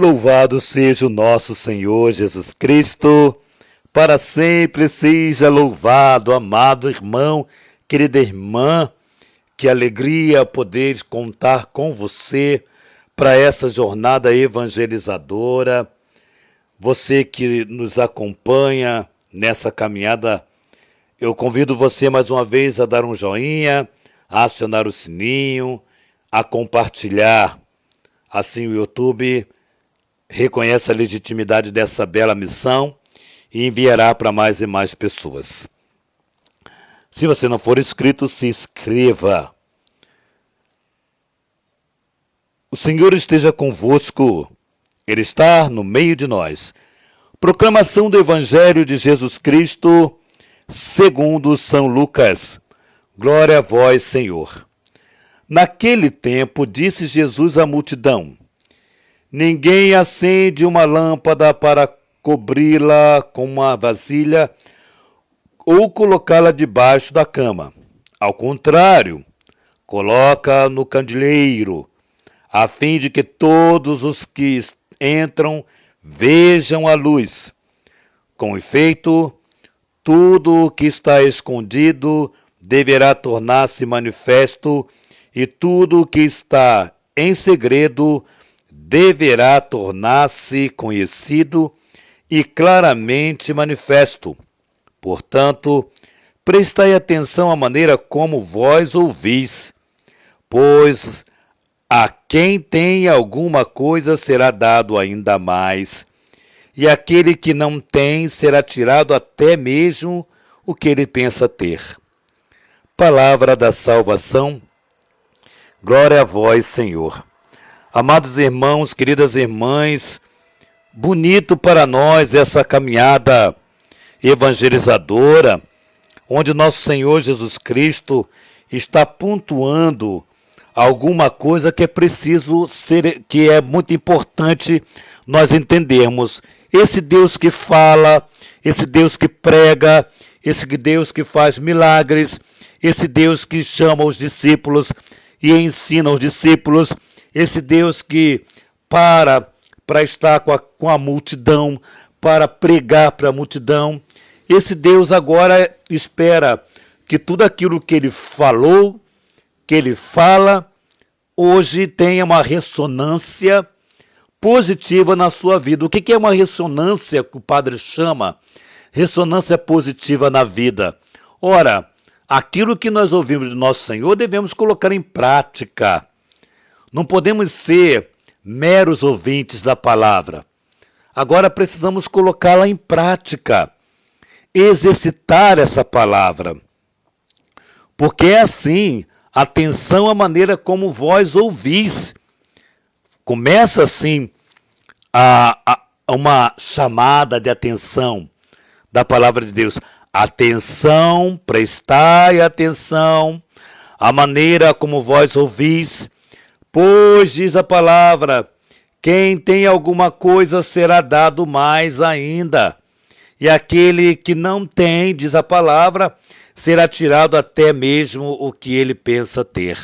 Louvado seja o nosso Senhor Jesus Cristo, para sempre seja louvado, amado irmão, querida irmã, que alegria poder contar com você para essa jornada evangelizadora. Você que nos acompanha nessa caminhada, eu convido você mais uma vez a dar um joinha, a acionar o sininho, a compartilhar. Assim o YouTube reconhece a legitimidade dessa bela missão e enviará para mais e mais pessoas. Se você não for inscrito, se inscreva. O Senhor esteja convosco, Ele está no meio de nós. Proclamação do Evangelho de Jesus Cristo, segundo São Lucas. Glória a vós, Senhor. Naquele tempo, disse Jesus à multidão: ninguém acende uma lâmpada para cobri-la com uma vasilha ou colocá-la debaixo da cama. Ao contrário, coloca no candeeiro, a fim de que todos os que entram vejam a luz. Com efeito, tudo o que está escondido deverá tornar-se manifesto, e tudo o que está em segredo deverá tornar-se conhecido e claramente manifesto. Portanto, prestai atenção à maneira como vós ouvis, pois a quem tem alguma coisa será dado ainda mais, e aquele que não tem será tirado até mesmo o que ele pensa ter. Palavra da salvação. Glória a vós, Senhor. Amados irmãos, queridas irmãs, bonito para nós essa caminhada evangelizadora, onde nosso Senhor Jesus Cristo está pontuando alguma coisa que é preciso ser, que é muito importante nós entendermos. Esse Deus que fala, esse Deus que prega, esse Deus que faz milagres, esse Deus que chama os discípulos e ensina os discípulos, esse Deus que para estar com a multidão, para pregar para a multidão. Esse Deus agora espera que tudo aquilo que ele falou, que ele fala, hoje tenha uma ressonância positiva na sua vida. O que é uma ressonância que o padre chama? Ressonância positiva na vida. Ora, aquilo que nós ouvimos do nosso Senhor devemos colocar em prática. Não podemos ser meros ouvintes da palavra. Agora precisamos colocá-la em prática, exercitar essa palavra. Porque é assim, atenção à maneira como vós ouvis. Começa assim uma chamada de atenção da palavra de Deus. Atenção, prestai atenção à maneira como vós ouvis, pois diz a palavra, quem tem alguma coisa será dado mais ainda, e aquele que não tem, diz a palavra, será tirado até mesmo o que ele pensa ter.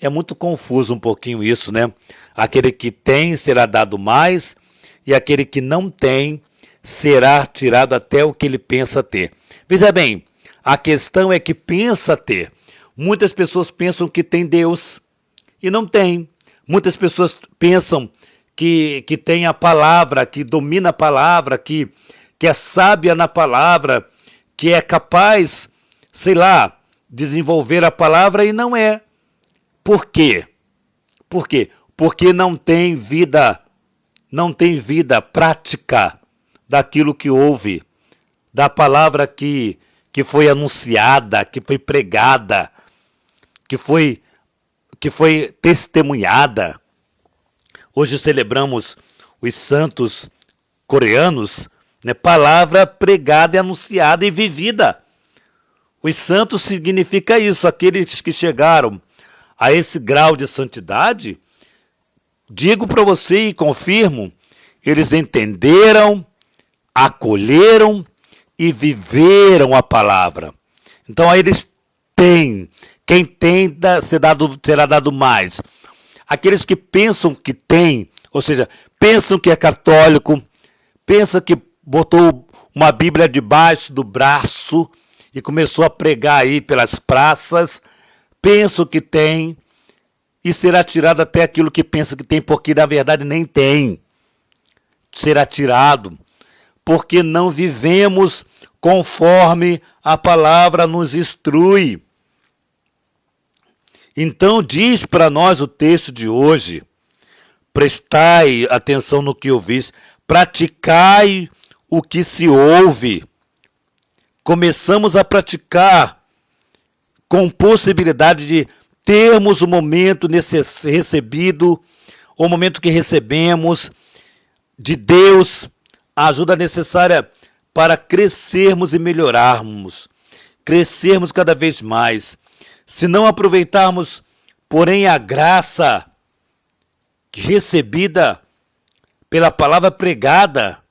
É muito confuso um pouquinho isso, né? Aquele que tem será dado mais, e aquele que não tem será tirado até o que ele pensa ter. Veja bem, a questão é que pensa ter. Muitas pessoas pensam que tem Deus e não tem. Muitas pessoas pensam que tem a palavra, que domina a palavra, que é sábia na palavra, que é capaz, sei lá, desenvolver a palavra e não é. Por quê? Por quê? Porque não tem vida prática daquilo que ouve, da palavra que foi anunciada, que foi pregada, que foi testemunhada. Hoje celebramos os santos coreanos, né? Palavra pregada e anunciada e vivida. Os santos significa isso, aqueles que chegaram a esse grau de santidade, digo para você e confirmo, eles entenderam, acolheram e viveram a palavra. Então aí eles têm, quem tem será dado mais. Aqueles que pensam que têm Ou seja, pensam que é católico, pensa que botou uma Bíblia debaixo do braço e começou a pregar aí pelas praças, pensam que tem e será tirado até aquilo que pensa que tem, porque na verdade nem tem. Será tirado, porque não vivemos conforme a palavra nos instrui. Então diz para nós o texto de hoje, prestai atenção no que ouvis, praticai o que se ouve. Começamos a praticar com possibilidade de termos o momento recebido, o momento que recebemos de Deus, a ajuda necessária para crescermos e melhorarmos, crescermos cada vez mais. Se não aproveitarmos, porém, a graça recebida pela palavra pregada,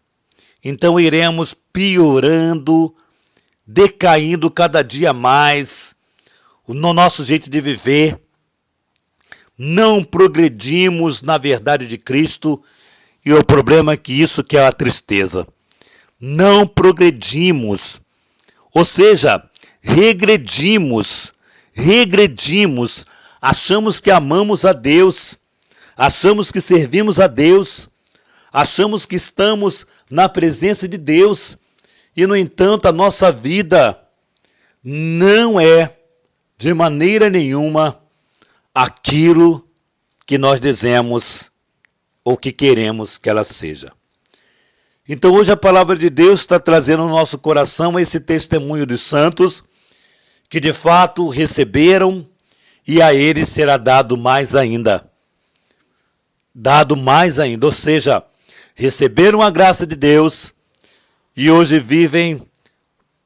então iremos piorando, decaindo cada dia mais no nosso jeito de viver. Não progredimos na verdade de Cristo e o problema é que isso que é a tristeza. Não progredimos, ou seja, regredimos, achamos que amamos a Deus, achamos que servimos a Deus, achamos que estamos na presença de Deus e, no entanto, a nossa vida não é, de maneira nenhuma, aquilo que nós desejamos ou que queremos que ela seja. Então hoje a palavra de Deus está trazendo no nosso coração esse testemunho dos santos que de fato receberam e a eles será dado mais ainda. Dado mais ainda, ou seja, receberam a graça de Deus e hoje vivem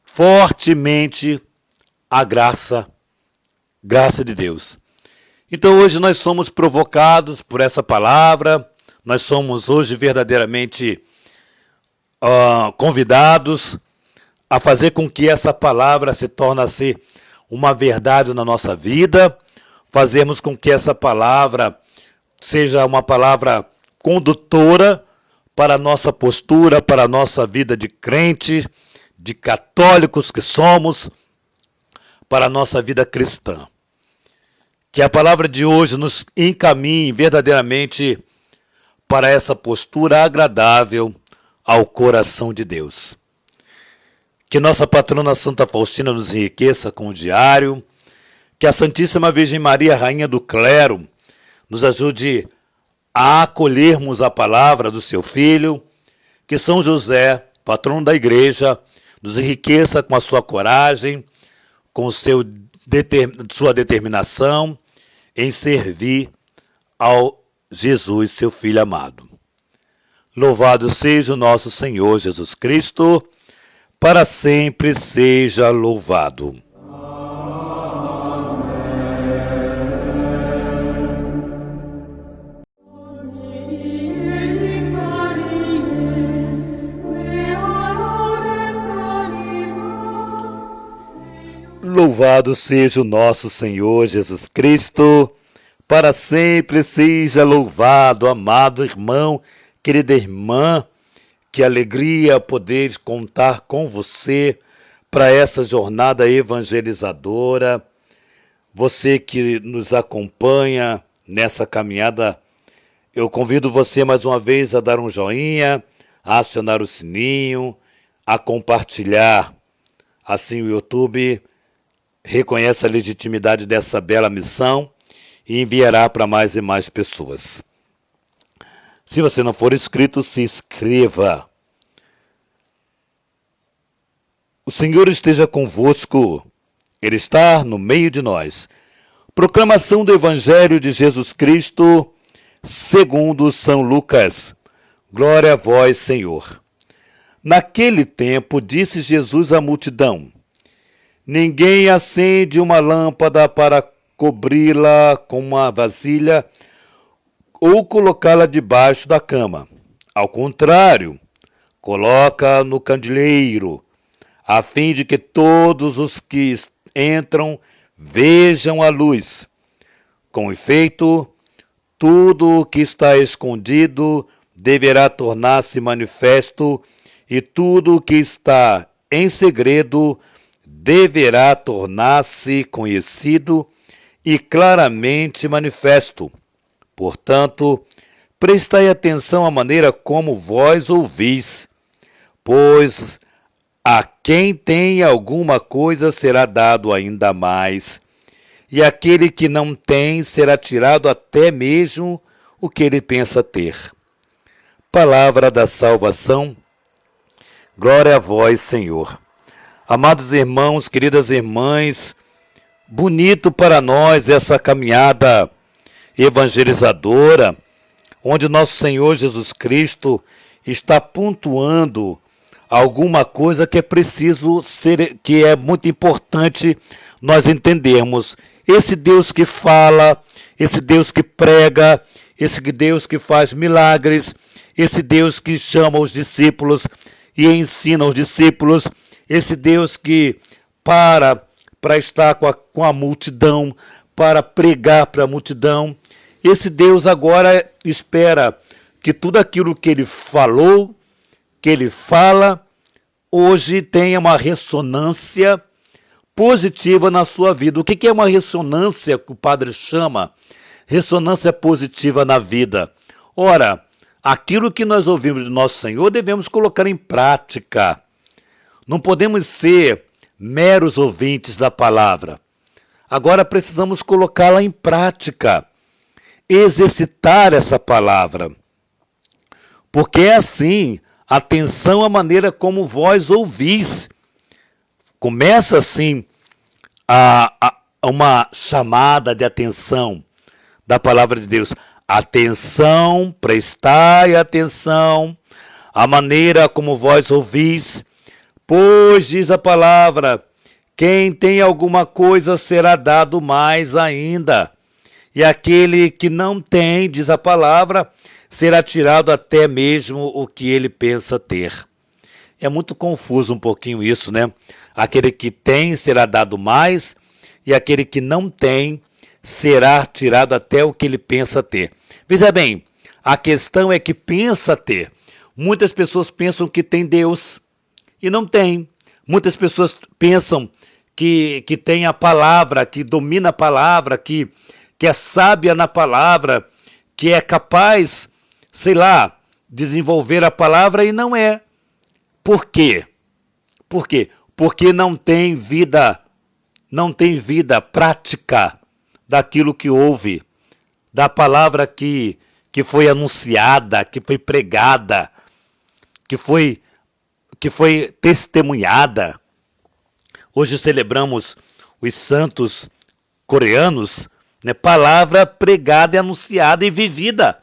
fortemente a graça de Deus. Então hoje nós somos provocados por essa palavra, nós somos hoje verdadeiramente convidados a fazer com que essa palavra se torne a ser uma verdade na nossa vida, fazermos com que essa palavra seja uma palavra condutora para a nossa postura, para a nossa vida de crente, de católicos que somos, para a nossa vida cristã. Que a palavra de hoje nos encaminhe verdadeiramente para essa postura agradável ao coração de Deus. Que nossa patrona Santa Faustina nos enriqueça com o diário, que a Santíssima Virgem Maria, Rainha do Clero, nos ajude a acolhermos a palavra do seu Filho, que São José, patrono da Igreja, nos enriqueça com a sua coragem, com sua determinação em servir ao Jesus, seu Filho amado. Louvado seja o nosso Senhor Jesus Cristo, para sempre seja louvado. Louvado seja o nosso Senhor Jesus Cristo, para sempre seja louvado, amado irmão, querida irmã. Que alegria poder contar com você para essa jornada evangelizadora. Você que nos acompanha nessa caminhada, eu convido você mais uma vez a dar um joinha, a acionar o sininho, a compartilhar. Assim o YouTube reconhece a legitimidade dessa bela missão e enviará para mais e mais pessoas. Se você não for inscrito, se inscreva. O Senhor esteja convosco. Ele está no meio de nós. Proclamação do Evangelho de Jesus Cristo, segundo São Lucas. Glória a vós, Senhor. Naquele tempo, disse Jesus à multidão: ninguém acende uma lâmpada para cobri-la com uma vasilha ou colocá-la debaixo da cama. Ao contrário, coloca no candeeiro, a fim de que todos os que entram vejam a luz. Com efeito, tudo o que está escondido deverá tornar-se manifesto, e tudo o que está em segredo deverá tornar-se conhecido e claramente manifesto. Portanto, prestai atenção à maneira como vós ouvis, pois a quem tem alguma coisa será dado ainda mais, e aquele que não tem será tirado até mesmo o que ele pensa ter. Palavra da salvação. Glória a vós, Senhor. Amados irmãos, queridas irmãs, bonito para nós essa caminhada evangelizadora, onde nosso Senhor Jesus Cristo está pontuando alguma coisa que é preciso ser, que é muito importante nós entendermos. Esse Deus que fala, esse Deus que prega, esse Deus que faz milagres, esse Deus que chama os discípulos e ensina os discípulos, esse Deus que para estar com a multidão, para pregar para a multidão. Esse Deus agora espera que tudo aquilo que ele falou, que ele fala, hoje tenha uma ressonância positiva na sua vida. O que é uma ressonância que o padre chama? Ressonância positiva na vida. Ora, aquilo que nós ouvimos de nosso Senhor devemos colocar em prática. Não podemos ser meros ouvintes da palavra. Agora precisamos colocá-la em prática. Exercitar essa palavra. Porque é assim, atenção à maneira como vós ouvis. Começa assim uma chamada de atenção da palavra de Deus. Atenção, prestai atenção à maneira como vós ouvis, pois diz a palavra, quem tem alguma coisa será dado mais ainda, e aquele que não tem, diz a palavra, será tirado até mesmo o que ele pensa ter. É muito confuso um pouquinho isso, né? Aquele que tem será dado mais, e aquele que não tem será tirado até o que ele pensa ter. Veja bem, a questão é que pensa ter. Muitas pessoas pensam que tem Deus e não tem. Muitas pessoas pensam que tem a palavra, que domina a palavra, que é sábia na palavra, que é capaz, sei lá, de desenvolver a palavra e não é. Por quê? Por quê? Porque não tem vida prática daquilo que ouve, da palavra que foi anunciada, que foi pregada, que foi testemunhada. Hoje celebramos os santos coreanos, né? Palavra pregada, anunciada e vivida.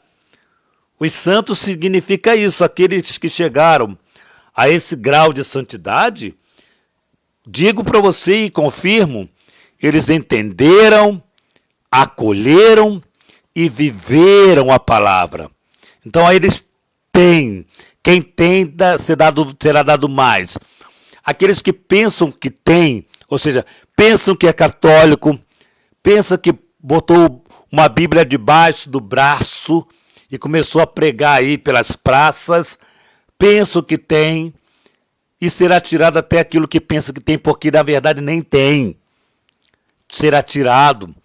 Os santos significa isso, aqueles que chegaram a esse grau de santidade, digo para você e confirmo, eles entenderam, acolheram e viveram a palavra. Então aí eles têm, quem tem será dado mais. Aqueles que pensam que tem, ou seja, pensam que é católico, pensam que botou uma Bíblia debaixo do braço e começou a pregar aí pelas praças, pensam que tem e será tirado até aquilo que pensa que tem, porque na verdade nem tem. Será tirado,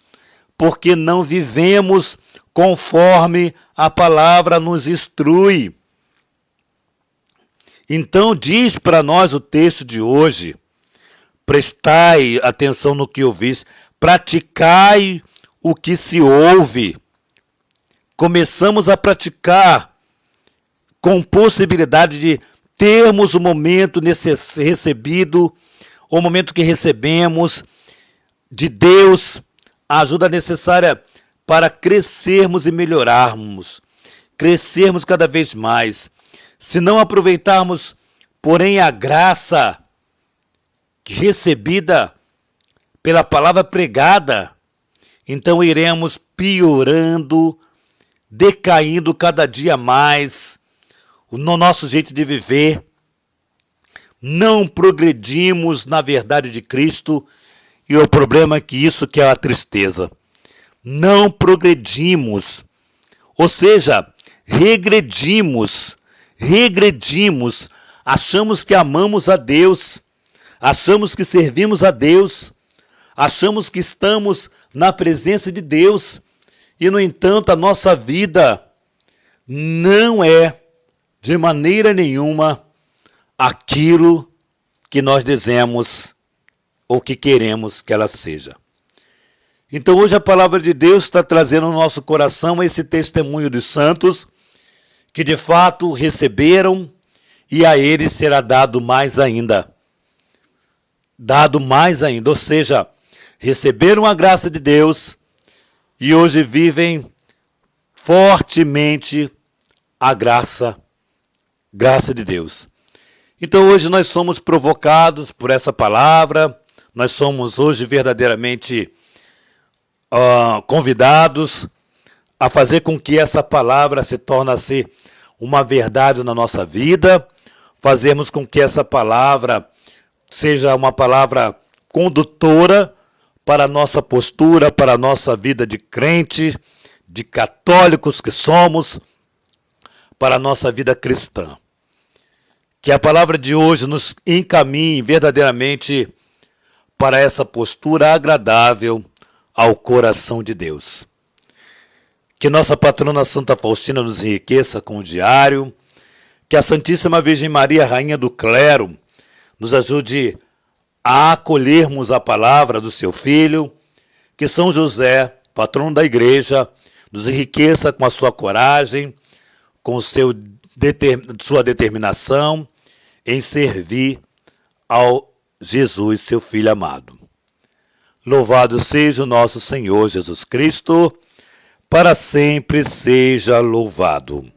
porque não vivemos conforme a palavra nos instrui. Então diz para nós o texto de hoje, prestai atenção no que ouvis, praticai o que se ouve. Começamos a praticar com possibilidade de termos o momento recebido, o momento que recebemos de Deus, a ajuda necessária para crescermos e melhorarmos, crescermos cada vez mais. Se não aproveitarmos, porém, a graça recebida pela palavra pregada, então iremos piorando, decaindo cada dia mais no nosso jeito de viver. Não progredimos na verdade de Cristo, e o problema é que isso que é a tristeza. Não progredimos. Ou seja, regredimos, achamos que amamos a Deus, achamos que servimos a Deus, achamos que estamos na presença de Deus e, no entanto, a nossa vida não é, de maneira nenhuma, aquilo que nós dizemos ou que queremos que ela seja. Então, hoje a palavra de Deus está trazendo no nosso coração esse testemunho dos santos que, de fato, receberam e a eles será dado mais ainda. Dado mais ainda, ou seja, receberam a graça de Deus e hoje vivem fortemente a graça de Deus. Então hoje nós somos provocados por essa palavra, nós somos hoje verdadeiramente convidados a fazer com que essa palavra se torne uma verdade na nossa vida, fazermos com que essa palavra seja uma palavra condutora para a nossa postura, para a nossa vida de crente, de católicos que somos, para a nossa vida cristã. Que a palavra de hoje nos encaminhe verdadeiramente para essa postura agradável ao coração de Deus. Que nossa patrona Santa Faustina nos enriqueça com o diário, que a Santíssima Virgem Maria, Rainha do Clero, nos ajude a acolhermos a palavra do seu Filho, que São José, patrono da Igreja, nos enriqueça com a sua coragem, com sua determinação em servir ao Jesus, seu Filho amado. Louvado seja o nosso Senhor Jesus Cristo, para sempre seja louvado.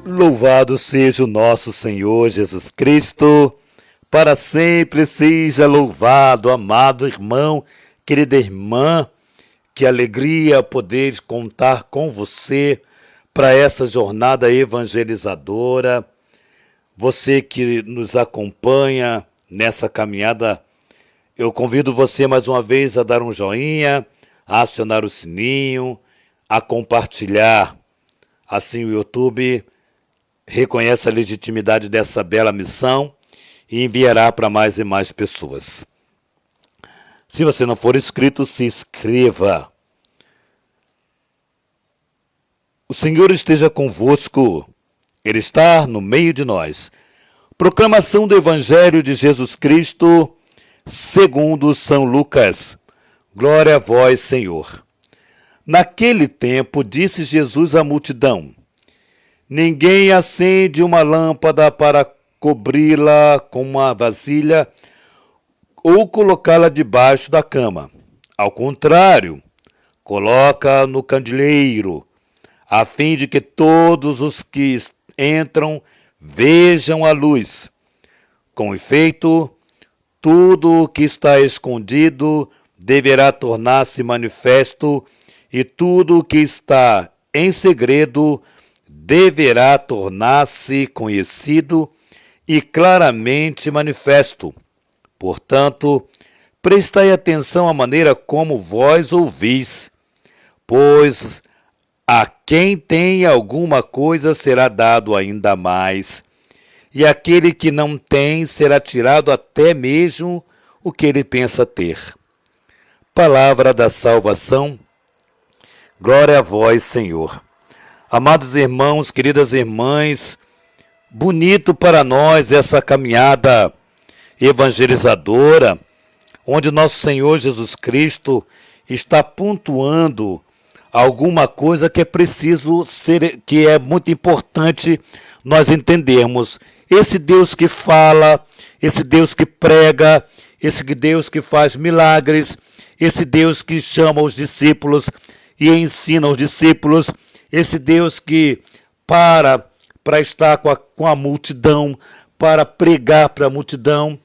Louvado seja o nosso Senhor Jesus Cristo, para sempre seja louvado, amado irmão, querida irmã. Que alegria poder contar com você para essa jornada evangelizadora. Você que nos acompanha nessa caminhada, eu convido você mais uma vez a dar um joinha, a acionar o sininho, a compartilhar. Assim o YouTube reconhece a legitimidade dessa bela missão e enviará para mais e mais pessoas. Se você não for inscrito, se inscreva. O Senhor esteja convosco. Ele está no meio de nós. Proclamação do Evangelho de Jesus Cristo, segundo São Lucas. Glória a vós, Senhor. Naquele tempo, disse Jesus à multidão: ninguém acende uma lâmpada para cobri-la com uma vasilha ou colocá-la debaixo da cama. Ao contrário, coloca no candeeiro, a fim de que todos os que entram vejam a luz. Com efeito, tudo o que está escondido deverá tornar-se manifesto, e tudo o que está em segredo deverá tornar-se conhecido e claramente manifesto. Portanto, prestai atenção à maneira como vós ouvis, pois a quem tem alguma coisa será dado ainda mais, e aquele que não tem será tirado até mesmo o que ele pensa ter. Palavra da salvação. Glória a vós, Senhor. Amados irmãos, queridas irmãs, bonito para nós essa caminhada evangelizadora, onde nosso Senhor Jesus Cristo está pontuando alguma coisa que é preciso ser, que é muito importante nós entendermos. Esse Deus que fala, esse Deus que prega, esse Deus que faz milagres, esse Deus que chama os discípulos e ensina os discípulos, esse Deus que para estar com a multidão, para pregar para a multidão,